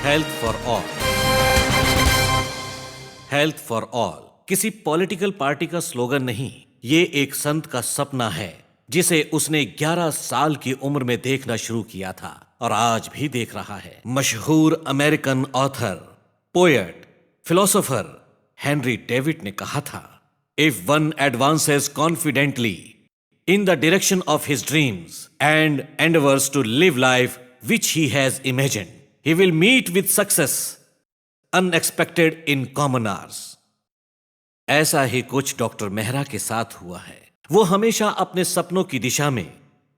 Health for all. Health for all किसी political party का slogan नहीं, ये एक संत का सपना है जिसे उसने 11 साल की उम्र में देखना शुरू किया था और आज भी देख रहा है। मशहूर American author, poet, philosopher Henry David ने कहा था, if one advances confidently in the direction of his dreams and endeavors to live life which he has imagined, he will meet with success unexpected in common hours. ऐसा ही कुछ doctor Mehra के साथ हुआ है। वो हमेशा अपने सपनों की दिशा में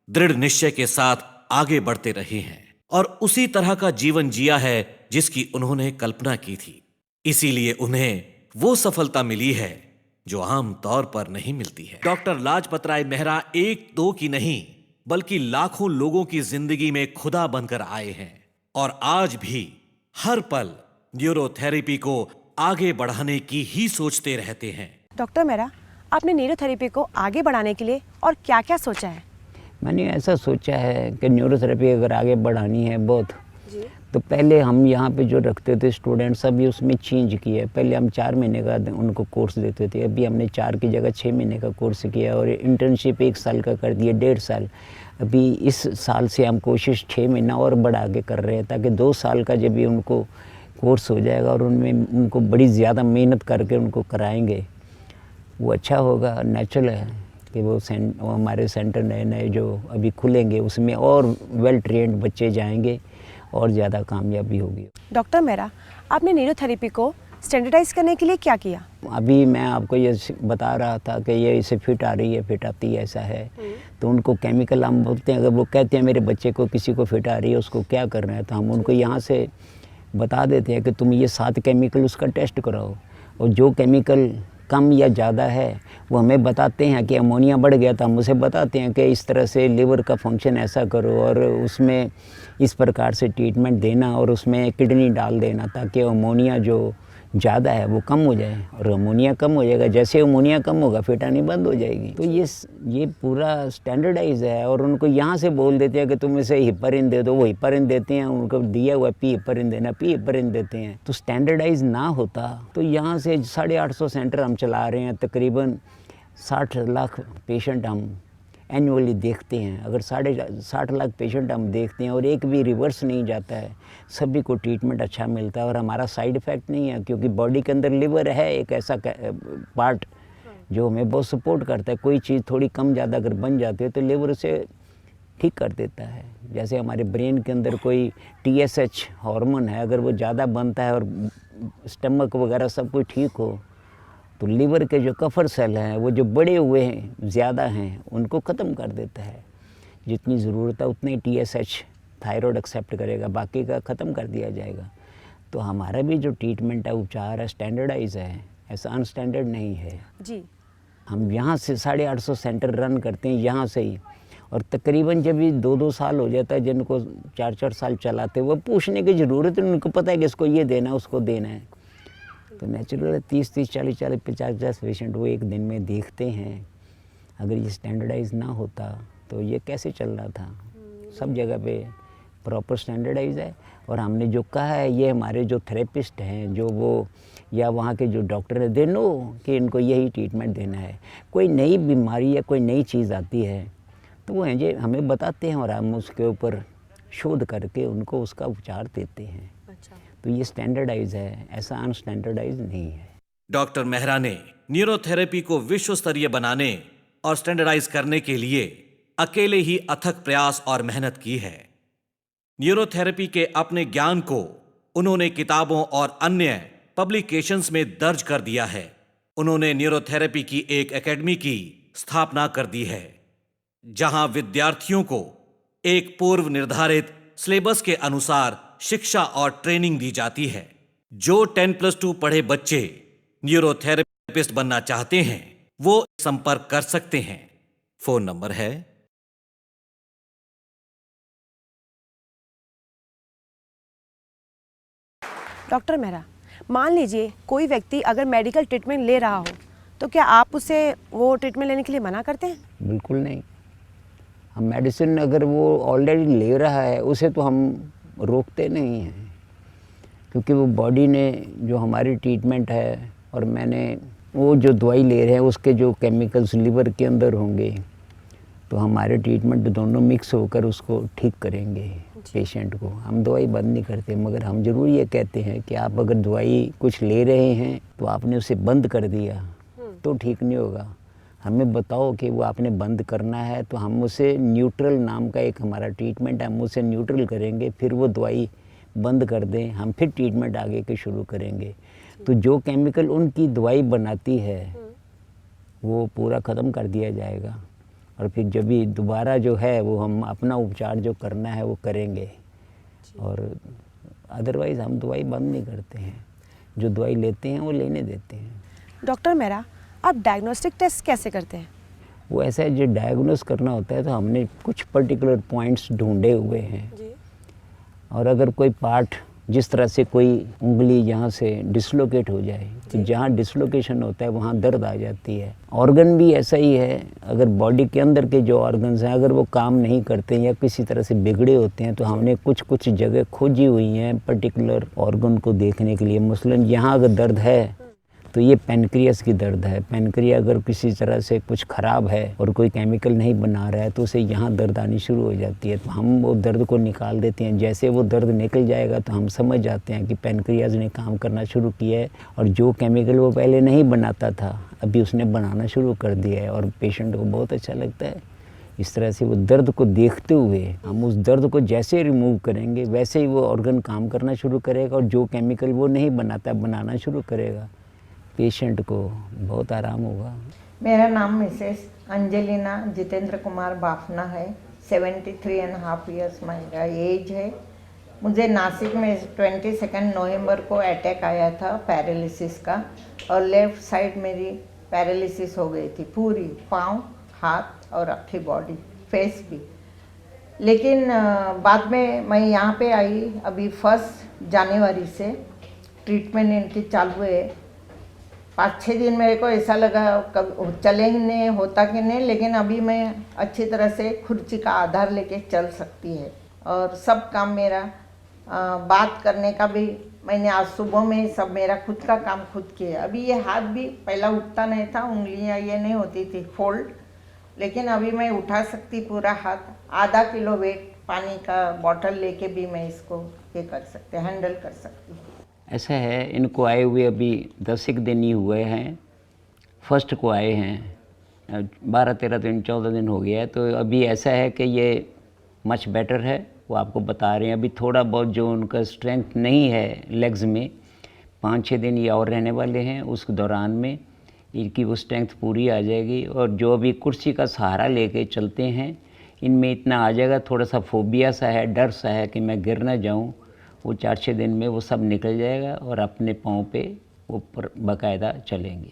दृढ़ निश्चय के साथ आगे बढ़ते रहे हैं और उसी तरह का जीवन जिया है जिसकी उन्होंने कल्पना की थी। इसीलिए उन्हें वो सफलता मिली है जो आम तौर पर नहीं मिलती है। डॉक्टर लाजपत राय मेहरा एक दो की नहीं बल्कि लाखों लोगों की जिंदगी में खुदा बनकर आए हैं और आज भी हर पल न्यूरोथेरेपी को आगे बढ़ाने की ही सोचते रहते हैं। डॉक्टर मेहरा, आपने न्यूरोथेरेपी को आगे बढ़ाने के लिए और क्या क्या सोचा है? मैंने ऐसा सोचा है कि न्यूरोथेरेपी अगर आगे बढ़ानी है बहुत तो पहले हम यहाँ पे जो रखते थे स्टूडेंट्स, अभी उसमें चेंज किया है। पहले हम 4 महीने का उनको कोर्स देते थे, अभी हमने 4 की जगह 6 महीने का कोर्स किया और इंटर्नशिप 1 साल का कर दिया, 1.5 साल। अभी इस साल से हम कोशिश 6 महीना और बढ़ा के कर रहे हैं ताकि 2 साल का जब भी उनको कोर्स हो जाएगा और उनमें उनको बड़ी ज़्यादा मेहनत करके उनको कराएँगे वो अच्छा होगा। नेचुरल है कि वो हमारे सेंटर नए नए जो अभी खुलेंगे उसमें और वेल ट्रेंड बच्चे जाएंगे और ज़्यादा कामयाबी होगी। डॉक्टर मेहरा, आपने न्यूरोथेरेपी को स्टैंडर्डाइज करने के लिए क्या किया? अभी मैं आपको ये बता रहा था कि ये इसे फिट आ रही है, फिट आती है, ऐसा है। तो उनको केमिकल हम बोलते हैं, अगर वो कहते हैं मेरे बच्चे को किसी को फिट आ रही है उसको क्या करना है, तो हम उनको यहाँ से बता देते हैं कि तुम ये 7 केमिकल उसका टेस्ट कराओ और जो केमिकल कम या ज़्यादा है वो हमें बताते हैं कि अमोनिया बढ़ गया तो हम उसे बताते हैं कि इस तरह से लिवर का फंक्शन ऐसा करो और उसमें इस प्रकार से ट्रीटमेंट देना और उसमें किडनी डाल देना ताकि अमोनिया जो ज़्यादा है वो कम हो जाए और अमोनिया कम हो जाएगा। जैसे अमोनिया कम होगा फिट आनी बंद हो जाएगी। तो ये पूरा स्टैंडर्डाइज है और उनको यहाँ से बोल देते हैं कि तुम इसे हिपरिन दे दो, वो हिपरिन देते हैं, उनको दिया हुआ पी हिपरिन देना, पी हिपरिन देते हैं। तो स्टैंडर्डाइज ना होता तो यहाँ से 850 सेंटर हम चला रहे हैं, तकरीबन 60 लाख पेशेंट हम एनुअली देखते हैं। अगर 60 लाख पेशेंट हम देखते हैं और एक भी रिवर्स नहीं जाता है, सभी को ट्रीटमेंट अच्छा मिलता है और हमारा साइड इफ़ेक्ट नहीं है क्योंकि बॉडी के अंदर लिवर है एक ऐसा पार्ट जो हमें बहुत सपोर्ट करता है। कोई चीज़ थोड़ी कम ज़्यादा अगर बन जाती है तो लिवर उसे ठीक कर देता है। जैसे हमारे ब्रेन के अंदर कोई TSH हार्मोन है, अगर वो ज़्यादा बनता है और स्टमक वगैरह सब कुछ ठीक हो तो लिवर के जो कफर सेल हैं वो जो बड़े हुए हैं ज़्यादा हैं उनको ख़त्म कर देता है। जितनी ज़रूरत है उतने TSH थायराइड एक्सेप्ट करेगा, बाकी का ख़त्म कर दिया जाएगा। तो हमारा भी जो ट्रीटमेंट है उपचार है स्टैंडर्डाइज है, ऐसा अनस्टैंडर्ड नहीं है जी। हम यहाँ से 850 सेंटर रन करते हैं यहाँ से ही और तकरीबन जब भी 2-2 साल हो जाता है जिनको 4-4 साल चलाते वो पूछने की ज़रूरत है, उनको पता है कि इसको ये देना उसको देना है। तो नेचुरल 30-30, 40-40, 50-50 पेशेंट वो एक दिन में देखते हैं। अगर ये स्टैंडर्डाइज ना होता तो ये कैसे चल रहा था। सब जगह पे प्रॉपर स्टैंडर्डाइज है और हमने जो कहा है ये हमारे जो थेरेपिस्ट हैं जो वो या वहाँ के जो डॉक्टर हैं दे नो कि इनको यही ट्रीटमेंट देना है। कोई नई बीमारी या कोई नई चीज़ आती है तो वो हैं हमें बताते हैं और हम उसके ऊपर शोध करके उनको उसका उपचार देते हैं। अच्छा। तो ये स्टैंडर्डाइज है, ऐसा अनस्टैंडर्डाइज नहीं है। डॉक्टर मेहरा ने न्यूरोथेरेपी को विश्व स्तरीय बनाने और स्टैंडर्डाइज करने के लिए अकेले ही अथक प्रयास और मेहनत की है। न्यूरोथेरेपी के अपने ज्ञान को उन्होंने किताबों और अन्य पब्लिकेशंस में दर्ज कर दिया है। उन्होंने न्यूरोथेरेपी की एक एकेडमी की स्थापना कर दी है जहां विद्यार्थियों को एक पूर्व निर्धारित सिलेबस के अनुसार शिक्षा और ट्रेनिंग दी जाती है। जो 10+2 पढ़े बच्चे न्यूरोथेरेपिस्ट बनना चाहते हैं वो संपर्क कर सकते हैं। फोन नंबर है डॉक्टर मेहरा, मान लीजिए कोई व्यक्ति अगर मेडिकल ट्रीटमेंट ले रहा हो तो क्या आप उसे वो ट्रीटमेंट लेने के लिए मना करते हैं? बिल्कुल नहीं। हम मेडिसिन अगर वो ऑलरेडी ले रहा है उसे तो हम रोकते नहीं हैं। क्योंकि वो बॉडी ने जो हमारी ट्रीटमेंट है और मैंने वो जो दवाई ले रहे हैं उसके जो केमिकल्स लिवर के अंदर होंगे, तो हमारे ट्रीटमेंट दोनों मिक्स होकर उसको ठीक करेंगे पेशेंट को। हम दवाई बंद नहीं करते, मगर हम ज़रूर ये कहते हैं कि आप अगर दवाई कुछ ले रहे हैं तो आपने उसे बंद कर दिया तो ठीक नहीं होगा। हमें बताओ कि वो आपने बंद करना है, तो हम उसे न्यूट्रल नाम का एक हमारा ट्रीटमेंट है, हम उसे न्यूट्रल करेंगे, फिर वो दवाई बंद कर दें, हम फिर ट्रीटमेंट आगे के शुरू करेंगे। तो जो केमिकल उनकी दवाई बनाती है वो पूरा ख़त्म कर दिया जाएगा, और फिर जब भी दोबारा जो है वो हम अपना उपचार जो करना है वो करेंगे। और अदरवाइज़ हम दवाई बंद नहीं करते हैं, जो दवाई लेते हैं वो लेने देते हैं। डॉक्टर मेहरा, आप डायग्नोस्टिक टेस्ट कैसे करते हैं? वो ऐसा है, जो डायग्नोस करना होता है तो हमने कुछ पर्टिकुलर पॉइंट्स ढूंढे हुए हैं, और अगर कोई पार्ट जिस तरह से कोई उंगली यहाँ से डिसलोकेट हो जाए तो जहाँ डिसलोकेशन होता है वहाँ दर्द आ जाती है। ऑर्गन भी ऐसा ही है, अगर बॉडी के अंदर के जो ऑर्गन्स हैं अगर वो काम नहीं करते या किसी तरह से बिगड़े होते हैं तो हमने कुछ कुछ जगह खोजी हुई हैं पर्टिकुलर ऑर्गन को देखने के लिए। मसलन यहाँ अगर दर्द है तो ये पेनक्रियास की दर्द है। पेनक्रिया अगर किसी तरह से कुछ ख़राब है और कोई केमिकल नहीं बना रहा है तो उसे यहाँ दर्द आनी शुरू हो जाती है, तो हम वो दर्द को निकाल देते हैं। जैसे वो दर्द निकल जाएगा तो हम समझ जाते हैं कि पेनक्रियास ने काम करना शुरू किया है, और जो केमिकल वो पहले नहीं बनाता था अभी उसने बनाना शुरू कर दिया है, और पेशेंट को बहुत अच्छा लगता है। इस तरह से वो दर्द को देखते हुए हम उस दर्द को जैसे रिमूव करेंगे वैसे ही वो ऑर्गन काम करना शुरू करेगा, और जो केमिकल वो नहीं बनाता बनाना शुरू करेगा। पेशेंट को बहुत आराम होगा। मेरा नाम मिसेस अंजेलिना जितेंद्र कुमार बाफना है। 73.5 ईयर्स मेरा एज है। मुझे नासिक में 22 नवंबर को अटैक आया था पैरालिसिस का, और लेफ़्ट साइड मेरी पैरालिसिस हो गई थी पूरी, पाँव, हाथ और आखी बॉडी, फेस भी। लेकिन बाद में मैं यहाँ पे आई, अभी 1 जनवरी से ट्रीटमेंट इनकी चालू है। 5-6 दिन मेरे को ऐसा लगा कब चलेंगे होता कि नहीं, लेकिन अभी मैं अच्छी तरह से खुर्ची का आधार लेके चल सकती है, और सब काम मेरा बात करने का भी मैंने आज सुबह में सब मेरा खुद का काम खुद किया। अभी ये हाथ भी पहला उठता नहीं था, उंगलियां ये नहीं होती थी फोल्ड, लेकिन अभी मैं उठा सकती पूरा हाथ। आधा किलो वेट पानी का बॉटल लेके भी मैं इसको ये कर सकती, हैंडल कर सकती। ऐसा है, इनको आए हुए अभी 10 एक दिन ही हुए हैं। फर्स्ट को आए हैं 12-13 दिन 14 दिन हो गया है, तो अभी ऐसा है कि ये मच बेटर है। वो आपको बता रहे हैं अभी थोड़ा बहुत जो उनका स्ट्रेंथ नहीं है लेग्स में, 5-6 दिन ये और रहने वाले हैं। उस दौरान में इनकी वो स्ट्रेंथ पूरी आ जाएगी, और जो अभी कुर्सी का सहारा लेके चलते हैं इनमें इतना आ जाएगा, थोड़ा सा फोबिया सा है, डर सा है कि मैं गिर ना जाऊँ, वो 4-6 दिन में वो सब निकल जाएगा और अपने पाँव पे वो बाकायदा चलेंगे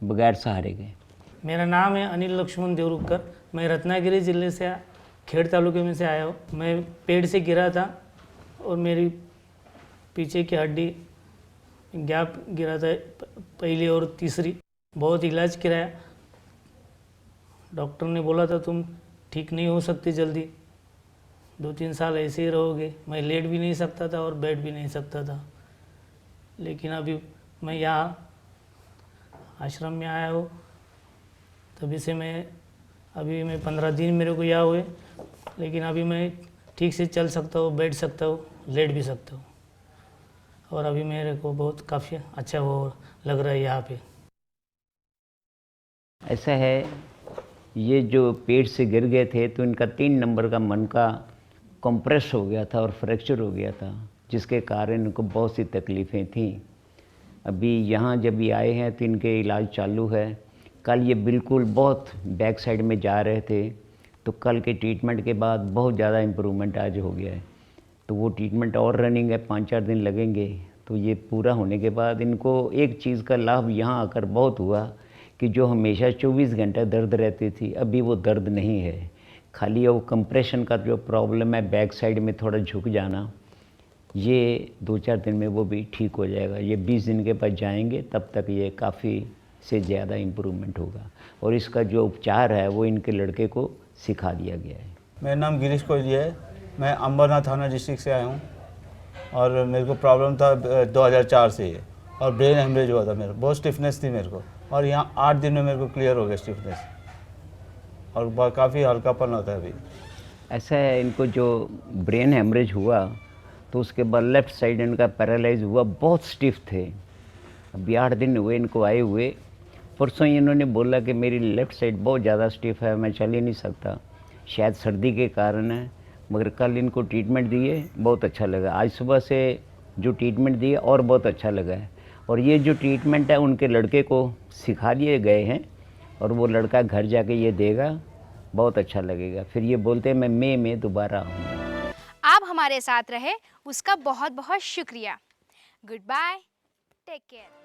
बगैर सहारे के। मेरा नाम है अनिल लक्ष्मण देवरुपकर। मैं रत्नागिरी ज़िले से खेड़ तालुके में से आया हूँ। मैं पेड़ से गिरा था और मेरी पीछे की हड्डी गैप गिरा था, पहली और तीसरी। बहुत इलाज कराया, डॉक्टर ने बोला था तुम ठीक नहीं हो सकती जल्दी, 2-3 साल ऐसे ही रहोगे। मैं लेट भी नहीं सकता था और बैठ भी नहीं सकता था, लेकिन अभी मैं यहाँ आश्रम में आया हूँ तभी से अभी मैं 15 दिन मेरे को यहाँ हुए, लेकिन अभी मैं ठीक से चल सकता हूँ, बैठ सकता हूँ, लेट भी सकता हूँ, और अभी मेरे को बहुत काफ़ी अच्छा वो लग रहा है यहाँ पे। ऐसा है, ये जो पेट से गिर गए थे तो इनका 3 नंबर का मन का कंप्रेस हो गया था और फ्रैक्चर हो गया था, जिसके कारण इनको बहुत सी तकलीफ़ें थीं। अभी यहाँ जब ये आए हैं तो इनके इलाज चालू है। कल ये बिल्कुल बहुत बैक साइड में जा रहे थे, तो कल के ट्रीटमेंट के बाद बहुत ज़्यादा इम्प्रूवमेंट आज हो गया है। तो वो ट्रीटमेंट और रनिंग है, 5-4 दिन लगेंगे। तो ये पूरा होने के बाद इनको एक चीज़ का लाभ यहाँ आकर बहुत हुआ कि जो हमेशा 24 घंटे दर्द रहती थी अभी वो दर्द नहीं है। खाली वो कंप्रेशन का जो प्रॉब्लम है, बैक साइड में थोड़ा झुक जाना, ये 2-4 दिन में वो भी ठीक हो जाएगा। ये 20 दिन के बाद जाएंगे, तब तक ये काफ़ी से ज़्यादा इम्प्रूवमेंट होगा। और इसका जो उपचार है वो इनके लड़के को सिखा दिया गया है। मेरा नाम गिरीश कोहली है। मैं अंबरनाथ थाना डिस्ट्रिक्ट से आया हूँ। और मेरे को प्रॉब्लम था 2004 से ये, और ब्रेन हेमरेज हुआ था मेरे, बहुत स्टिफनेस थी मेरे को, और यहाँ 8 दिन में मेरे को क्लियर हो गया स्टिफनेस, और काफ़ी हल्कापन होता है अभी। ऐसा है, इनको जो ब्रेन हेमरेज हुआ तो उसके बाद लेफ़्ट साइड इनका पैरालाइज हुआ, बहुत स्टिफ थे। अभी 8 दिन हुए इनको आए हुए। परसों ही इन्होंने बोला कि मेरी लेफ़्ट साइड बहुत ज़्यादा स्टिफ है, मैं चल ही नहीं सकता, शायद सर्दी के कारण है। मगर कल इनको ट्रीटमेंट दिए, बहुत अच्छा लगा। आज सुबह से जो ट्रीटमेंट दिए और बहुत अच्छा लगा है। और ये जो ट्रीटमेंट है उनके लड़के को सिखा दिए गए हैं, और वो लड़का घर जाके ये देगा, बहुत अच्छा लगेगा। फिर ये बोलते हैं मैं मई में दोबारा आऊँगा। आप हमारे साथ रहे उसका बहुत बहुत शुक्रिया। Goodbye, take care.